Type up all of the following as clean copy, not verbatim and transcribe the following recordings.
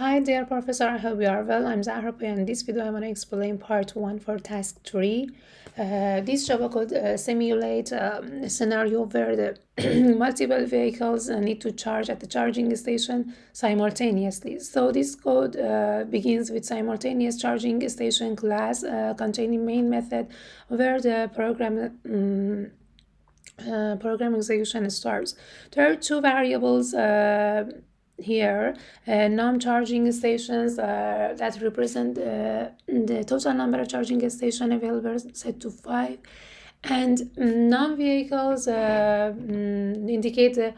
Hi dear professor, I hope you are well. I'm Zahra Paya. In this video, I want to explain part 1 for task 3. This Java could simulate a scenario where the multiple vehicles need to charge at the charging station simultaneously. So this code begins with simultaneous charging station class containing main method where the program execution starts. There are two variables here, non-charging stations that represent the total number of charging stations available set to 5, and non-vehicles indicate the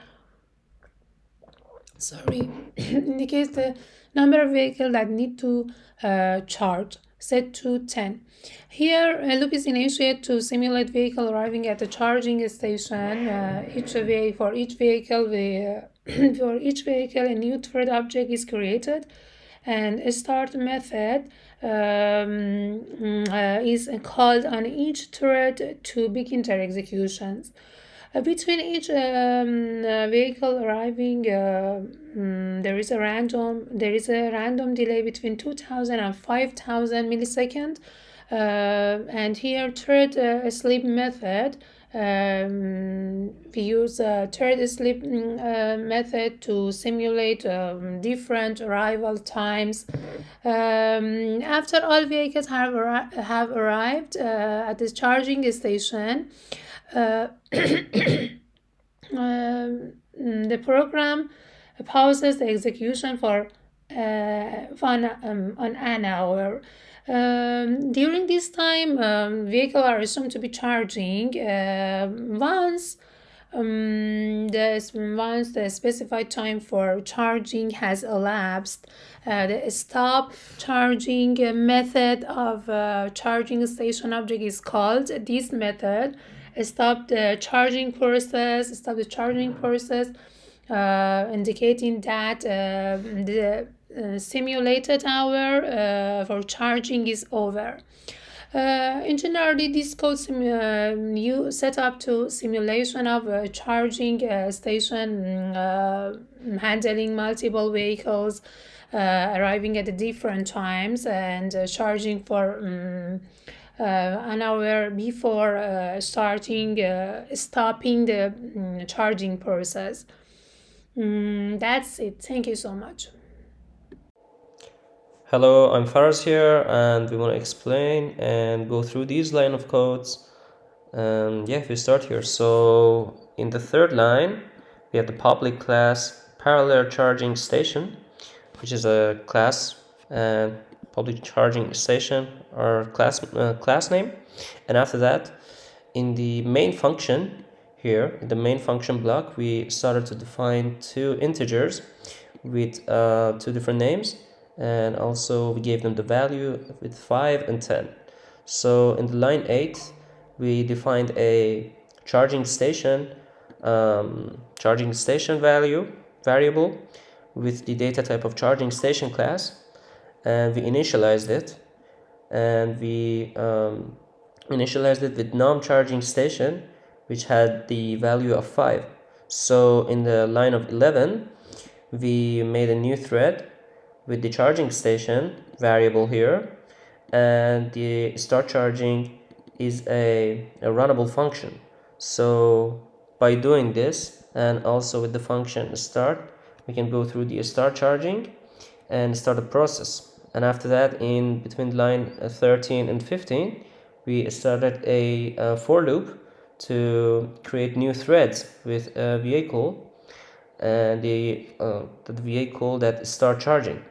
indicate the number of vehicles that need to charge set to 10. Here, a loop is initiated to simulate vehicle arriving at the charging station. For each vehicle, a new thread object is created, and a start method is called on each thread to begin their executions. Between each vehicle arriving, there is a random delay between 2000 and 5000 milliseconds. And here, third sleep method. We use third sleep method to simulate different arrival times. After all vehicles have arrived at the charging station, the program pauses the execution for an hour. During this time, vehicles are assumed to be charging. Once the specified time for charging has elapsed, the stop charging method of charging station object is called. This method stop the charging process, indicating that the simulated hour for charging is over. In general, this code you set up to simulation of a charging station handling multiple vehicles arriving at different times and charging for an hour before stopping the charging process. That's it. Thank you so much. Hello, I'm Faraz here, and we want to explain and go through these line of codes. If we start here. So in the third line, we have the public class parallel charging station, which is a class and public charging station or class name. And after that, in the main function here, in the main function block, we started to define two integers with two different names, and also we gave them the value with 5 and 10. So in the line 8, we defined a charging station variable with the data type of charging station class, and we initialized it, and we initialized it with non-charging station, which had the value of 5. So in the line of 11, we made a new thread with the charging station variable here, and the start charging is a runnable function. So by doing this, and also with the function start, we can go through the start charging and start the process. And after that, in between line 13 and 15, we started a for loop to create new threads with a vehicle and the vehicle that start charging.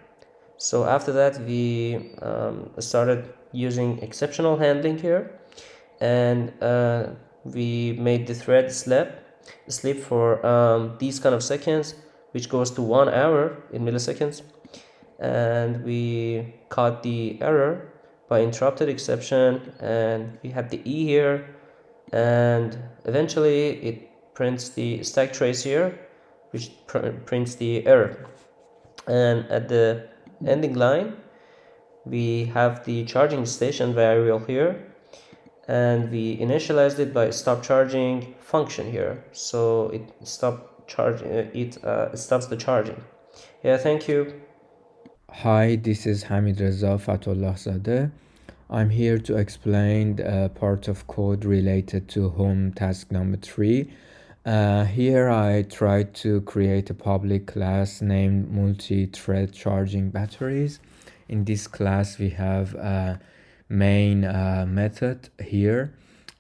So after that, we started using exceptional handling here, and we made the thread sleep for these kind of seconds, which goes to 1 hour in milliseconds, and we caught the error by interrupted exception, and we have the E here, and eventually it prints the stack trace here, which prints the error. And at the ending line, we have the charging station variable here, and we initialized it by stop charging function here, so it stops the charging. Thank you. Hi, this is Hamidreza Fathollahzadeh. I'm here to explain part of code related to home task number 3. Here I tried to create a public class named multi-thread charging batteries. In this class we have a main method here,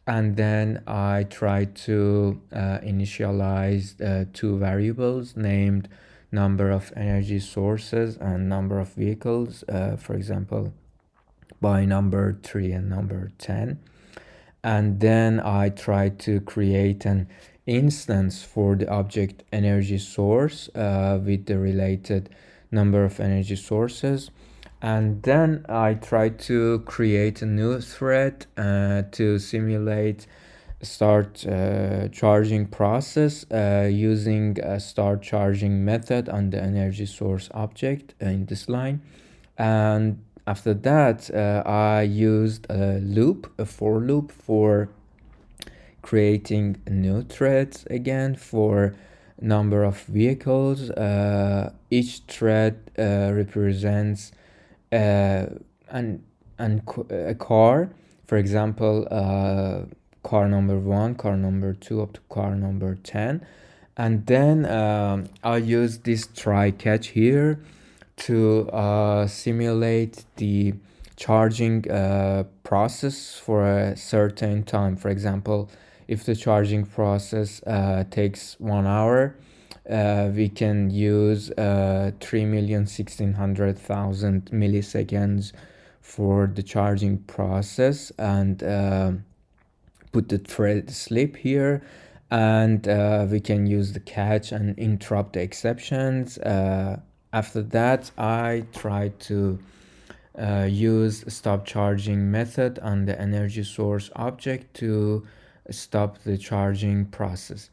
and then I tried to initialize two variables named number of energy sources and number of vehicles, for example by number 3 and number 10. And then I tried to create an instance for the object energy source with the related number of energy sources. And then I tried to create a new thread to simulate start charging process using a start charging method on the energy source object in this line. And after that I used a loop, a for loop, for creating new threads again for number of vehicles. Each thread represents uh, an, a car, for example car number 1, car number 2, up to car number 10. And then I use this try catch here to simulate the charging process for a certain time. For example, if the charging process takes 1 hour, we can use 3,1600,000 milliseconds for the charging process, and put the thread slip here, and we can use the catch and interrupt the exceptions. After that I tried to use stop charging method on the energy source object to stop the charging process.